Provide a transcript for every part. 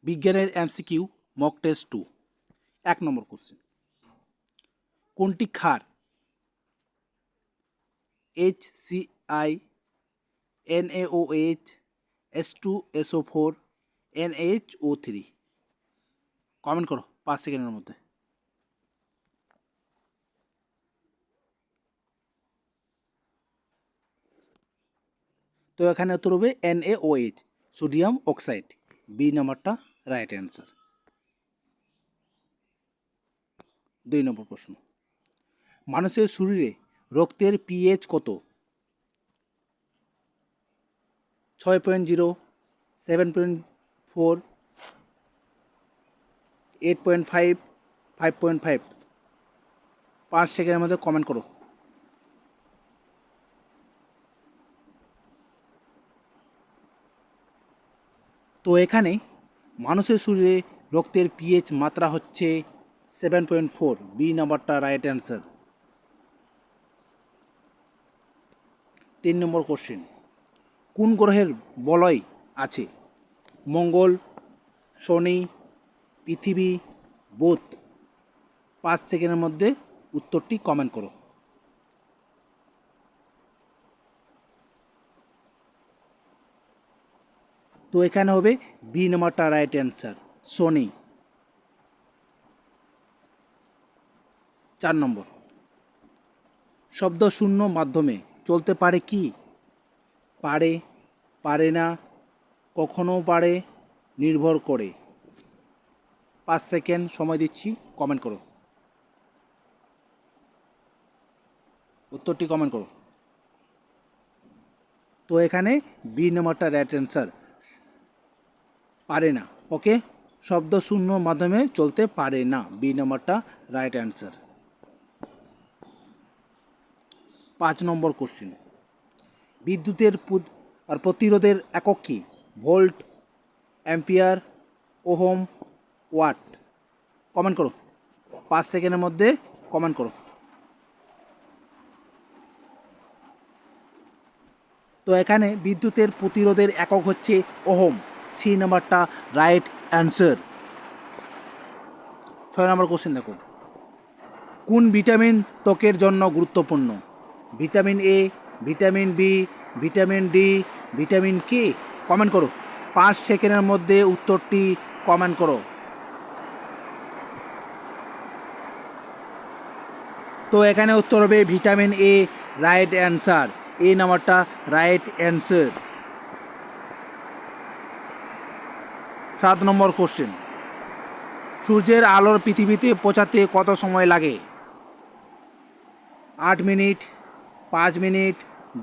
বিজ্ঞানের MCQ mock test 2। 1 নম্বর question, কোনটি ক্ষার? HCl, NaOH, H2SO4, NaHO3। Comment করো 5 সেকেন্ডের মধ্যে। তো এখানে উত্তর হবে NaOH, সোডিয়াম অক্সাইড। বি নাম্বারটা রাইট অ্যান্সার। 2 নম্বর প্রশ্ন, মানুষের শরীরে রক্তের পিএইচ কত? 6.0, 7.4, 8.5, 5.5। 5 সেকেন্ডের মধ্যে কমেন্ট করো। তো এখানে মানুষের শরীরে রক্তের পিএইচ মাত্রা হচ্ছে 7.4। বি নাম্বারটা রাইট অ্যান্সার। 3 নম্বর কোশ্চেন, কোন গ্রহের বলয় আছে? মঙ্গল, শনি, পৃথিবী, বুধ। 5 সেকেন্ডের মধ্যে উত্তরটি কমেন্ট করো। তো এখানে হবে বি নাম্বারটা রাইট অ্যান্সার, শনি। 4 নম্বর, শব্দ শূন্য মাধ্যমে চলতে পারে কি? পারে, পারে না, কখনো পারে, নির্ভর করে। 5 সেকেন্ড সময় দিচ্ছি, কমেন্ট করো। উত্তরটি কমেন্ট করো। তো এখানে বি নাম্বারটা রাইট অ্যান্সার, পারে না। ওকে, শব্দ শূন্য মাধ্যমে চলতে পারে না। বি নাম্বারটা রাইট অ্যান্সার। 5 নম্বর কোশ্চেন, বিদ্যুতের প্রতিরোধের একক কি? Volt, ampere, ohm, watt. Comment করো 5 সেকেন্ডের মধ্যে কমেন্ট করো। তো এখানে বিদ্যুতের প্রতিরোধের একক হচ্ছে ওহম। সি নাম্বারটা রাইট অ্যান্সার। 6 নম্বর কোশ্চেন দেখো, কোন ভিটামিন ত্বকের জন্য গুরুত্বপূর্ণ? Vitamin A, vitamin B, vitamin D, vitamin K. Comment করো 5 সেকেন্ডের মধ্যে উত্তরটি কমেন্ট করো। তো এখানে উত্তর হবে ভিটামিন এ, রাইট অ্যান্সার। এ নাম্বারটা রাইট অ্যান্সার। 7 নম্বর কোশ্চেন, সূর্যের আলোর পৃথিবীতে পৌঁছাতে কত সময় লাগে? 8 minute, 5 minute,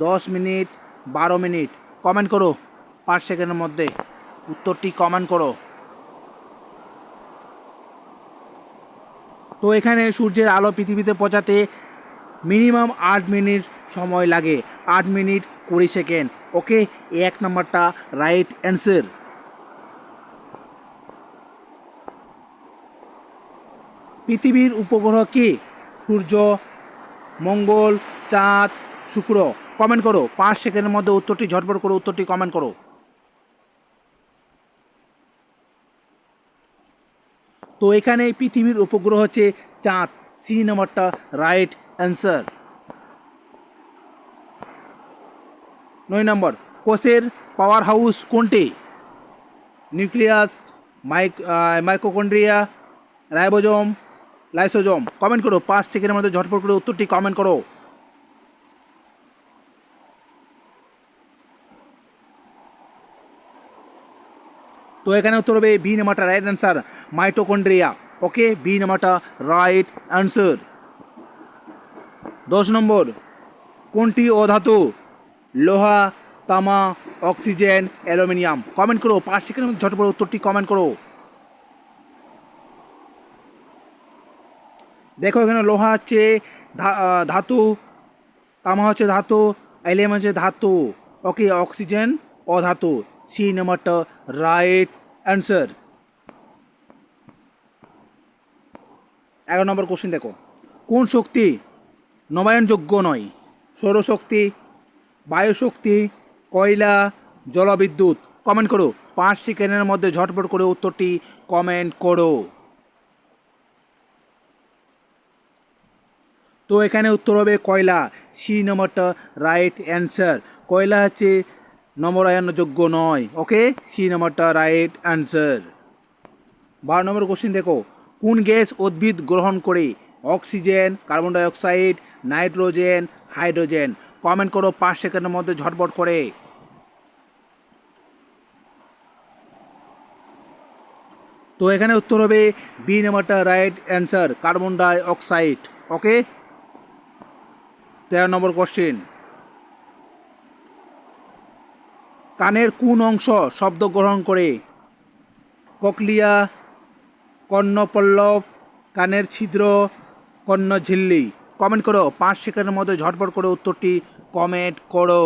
10 minute, 12 minute. Comment করো 5 সেকেন্ডের মধ্যে উত্তরটি কমেন্ট করো। তো এখানে সূর্যের আলো পৃথিবীতে পৌঁছাতে মিনিমাম 8 মিনিট সময় লাগে, 8 মিনিট 20 সেকেন্ড। ওকে, 1 নাম্বারটা রাইট অ্যান্সার। পৃথিবীর উপগ্রহ কি? সূর্য, মঙ্গল, চাঁদ, শুক্র। কমেন্ট করো 5 সেকেন্ডের মধ্যে উত্তরটি ঝটপট করো, উত্তরটি কমেন্ট করো। তো এখানে পৃথিবীর উপগ্রহ হচ্ছে চাঁদ। সি নাম্বারটা রাইট অ্যান্সার। 9 নম্বর, কোষের পাওয়ার হাউস কোনটি? Nucleus, mitochondria, ribosome, lysosome. Comment করো 5 সেকেন্ডের মধ্যে ঝটপট করে উত্তরটি কমেন্ট করো। তো এখানে উত্তর হবে বি নাম্বারটা রাইট অ্যান্সার, মাইটোকন্ড্রিয়া। ওকে, বি নাম্বারটা রাইট অ্যান্সার। 10 নম্বর, কোনটি অধাতু? লোহা, তামা, অক্সিজেন, অ্যালুমিনিয়াম। কমেন্ট করো 5 সেকেন্ডের মধ্যে ঝটপট উত্তরটি কমেন্ট করো। দেখো এখানে লোহা হচ্ছে ধাতু, তামা হচ্ছে ধাতু, অ্যালুমিনিয়াম হচ্ছে ধাতু। ওকে, অক্সিজেন অধাতু। সি নাম্বারটা রাইট অ্যান্সার। 11 নম্বর কোশ্চেন দেখো, কোন শক্তি নবায়নযোগ্য নয়? সৌরশক্তি, বায়ুশক্তি, কয়লা, জলবিদ্যুৎ। কমেন্ট করো 5 সেকেন্ডের মধ্যে ঝটপট করে উত্তরটি কমেন্ট করো। তো এখানে উত্তর হবে কয়লা, সি নম্বরটা রাইট অ্যান্সার। কয়লা হচ্ছে নমরায়নযোগ্য নয়, ওকে, সি নম্বরটা রাইট অ্যান্সার। 12 নম্বর কোশ্চেন দেখো, কোন গ্যাস উদ্ভিদ গ্রহণ করে? Oxygen, carbon dioxide, nitrogen, hydrogen. Comment করো 5 সেকেন্ডের মধ্যে ঝটপট করে। তো এখানে উত্তর হবে বি নাম্বারটা right answer, carbon die oxide, ওকে। 13 নম্বর কোশ্চেন, কানের কোন অংশ শব্দ গ্রহণ করে? ককলিয়া, কর্ণপল্লব, কানের ছিদ্র, কর্ণঝিল্লি। কমেন্ট করো 5 সেকেন্ডের মধ্যে ঝটপট করে উত্তরটি কমেন্ট করো।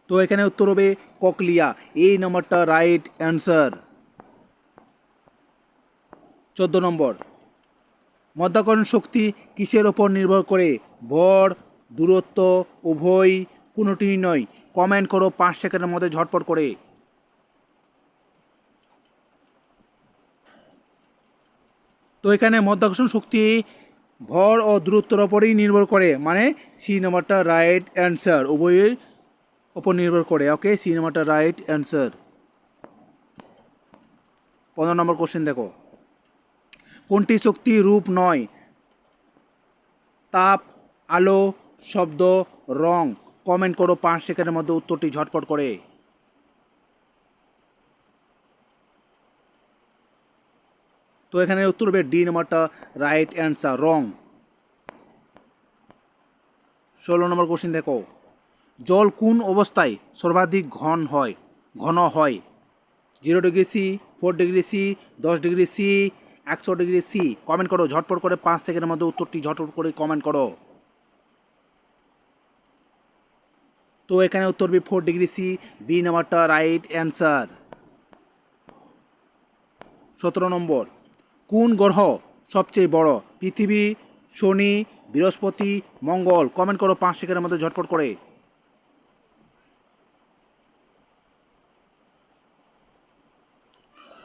তো এখানে উত্তর হবে ককলিয়া, এই নাম্বারটা রাইট অ্যান্সার। 14 নম্বর, মধ্যাকর্ষণ শক্তি কিসের ওপর নির্ভর করে? ভর, দূরত্ব, উভয়, কোনোটি নয়। কমেন্ট করো 5 সেকেন্ডের মধ্যে ঝটপট করে। তো এখানে মধ্যাকর্ষণ শক্তি ভর ও দূরত্বের ওপরই নির্ভর করে, মানে সি নাম্বারটা রাইট অ্যান্সার, উভয়ের ওপর নির্ভর করে, ওকে, সি নাম্বারটা রাইট অ্যান্সার। 15 নম্বর কোশ্চেন দেখো, কোনটি শক্তি রূপ নয়? তাপ, আলো, শব্দ, রং। কমেন্ট করো 5 সেকেন্ডের মধ্যে উত্তরটি ঝটপট করে। তো এখানে উত্তর হবে ডি নাম্বারটা রাইট অ্যান্সার, রং। 16 নম্বর কোশ্চেন দেখো, জল কোন অবস্থায় সর্বাধিক ঘন হয়? 0 degree C, 4 degree C, 10 degree C, 100 degree C. Comment করো ঝটপট করে, 5 সেকেন্ডের মধ্যে উত্তরটি ঝটপট করে কমেন্ট করো। তো এখানে উত্তর হবে 4 ডিগ্রি সি, বি নাম্বারটা রাইট অ্যান্সার। 17 নম্বর, কোন গ্রহ সবচেয়ে বড়? পৃথিবী, শনি, বৃহস্পতি, মঙ্গল। কমেন্ট করো 5 সেকেন্ডের মধ্যে ঝটপট করে।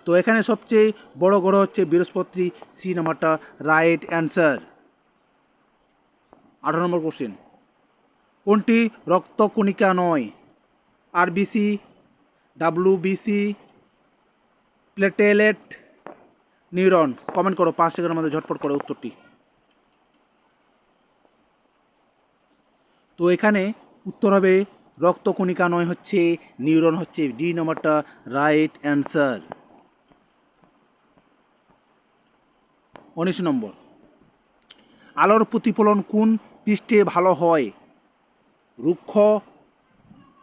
তো এখানে সবচেয়ে বড় গ্রহ হচ্ছে বৃহস্পতি, সি নাম্বারটা রাইট অ্যান্সার। 18 নম্বর কোশ্চেন, কোনটি রক্তকণিকা নয়? RBC, WBC, platelet, neuron. Comment করো 5 সেকেন্ডের মধ্যে ঝটপট করে উত্তরটি। তো এখানে উত্তর হবে রক্তকণিকা নয়, হচ্ছে নিউরন, হচ্ছে ডি নাম্বারটা রাইট অ্যান্সার। 19 নম্বর, আলোর প্রতিফলন কোন পৃষ্ঠে ভালো হয়? রুক্ষ,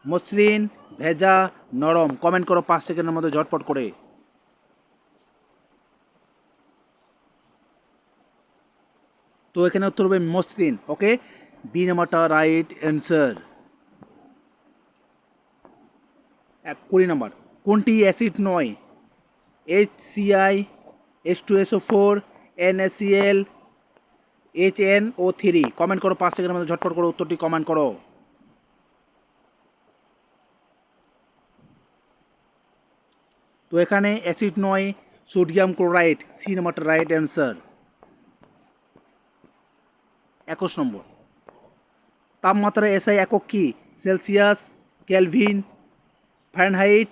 মসৃণ, ভেজা, নরম। কমেন্ট করো 5 সেকেন্ডের মধ্যে ঝটপট করে। তো এখানে উত্তর হবে মসৃণ, ওকে, বি নাম্বারটা রাইট অ্যান্সার। 20 নম্বর, কোনটি অ্যাসিড নয়? HCl, H2SO4, NaCl, HNO3। Comment করো 5 সেকেন্ডের মধ্যে ঝটপট করে উত্তরটি কমেন্ট করো। তো এখানে অ্যাসিড নয়, সোডিয়াম ক্লোরাইড, সি নাম্বারটা রাইট অ্যান্সার। 21 নম্বর, তাপমাত্রা এসআই একক কি? Celsius, Kelvin, Fahrenheit,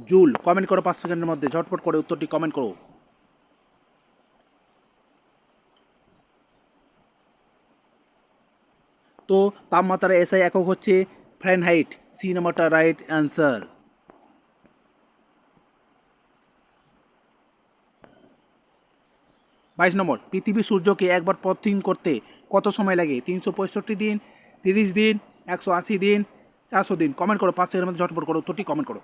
joule. Comment করো 5 সেকেন্ডের মধ্যে ঝটপট করে উত্তরটি কমেন্ট করো। তো তাপমাত্রা এসআই একক হচ্ছে ফারেনহাইট, সি নাম্বারটা রাইট অ্যান্সার। 22 নম্বর, পৃথিবী সূর্যকে একবার প্রদক্ষিণ করতে কত সময় লাগে? 365 দিন, 30 দিন, 180 দিন, 400 দিন। কমেন্ট করো 5 সেকেন্ডের মধ্যে ঝটপট করো উত্তরটি কমেন্ট করো।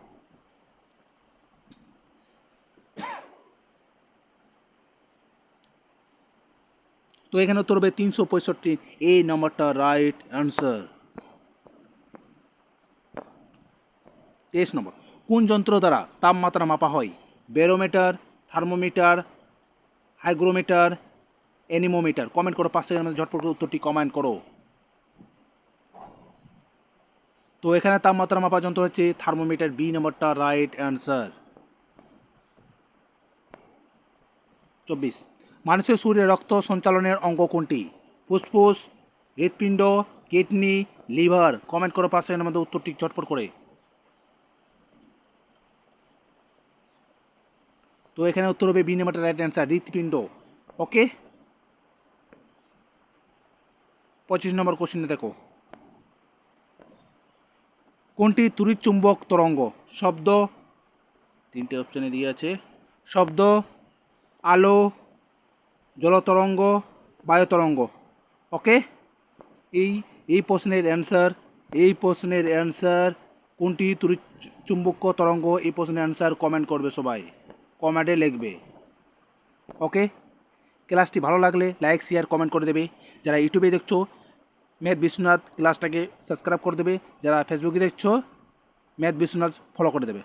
তো এখানে উত্তর হবে 365, এই নাম্বারটা রাইট অ্যান্সার। 23 নম্বর, কোন যন্ত্র দ্বারা তাপমাত্রা মাপা হয়? Barometer, thermometer, hygrometer, anemometer. Comment করো 5 সেকেন্ডের মধ্যে ঝটপট করে উত্তরটি কমেন্ট করো। তো এখানে তাপমাত্রা মাপার যন্ত্র হচ্ছে থার্মোমিটার, বি নাম্বারটা রাইট অ্যান্সার। 24, মানুষের শরীরে রক্ত সঞ্চালনের অঙ্গ কোনটি? ফুসফুস, হৃৎপিণ্ড, কিডনি, লিভার? কমেন্ট করো 5 সেকেন্ডের মধ্যে উত্তরটি চটপট করে। তো এখানে উত্তর হবে বি নাম্বারটা রাইট অ্যান্সার, হৃৎপিণ্ড। ওকে, 25 নম্বর কোশ্চেনে দেখো, কোনটি তড়িৎ চুম্বক তরঙ্গ? শব্দ, 3টে অপশানে দিয়ে আছে, শব্দ, আলো, জলতরঙ্গ, বায়ুতরঙ্গ। ওকে, এই প্রশ্নের অ্যান্সার কোনটি তড়িৎ চুম্বক তরঙ্গ? এই প্রশ্নের অ্যান্সার কমেন্ট করবে, সবাই কমেন্টে লিখবে। ওকে, ক্লাসটি ভালো লাগলে লাইক শেয়ার কমেন্ট করে দেবে। যারা ইউটিউবে দেখছো ম্যাথ বিশ্বনাথ ক্লাসটাকে সাবস্ক্রাইব করে দেবে। যারা ফেসবুকে দেখছো ম্যাথ বিশ্বনাথ ফলো করে দেবে।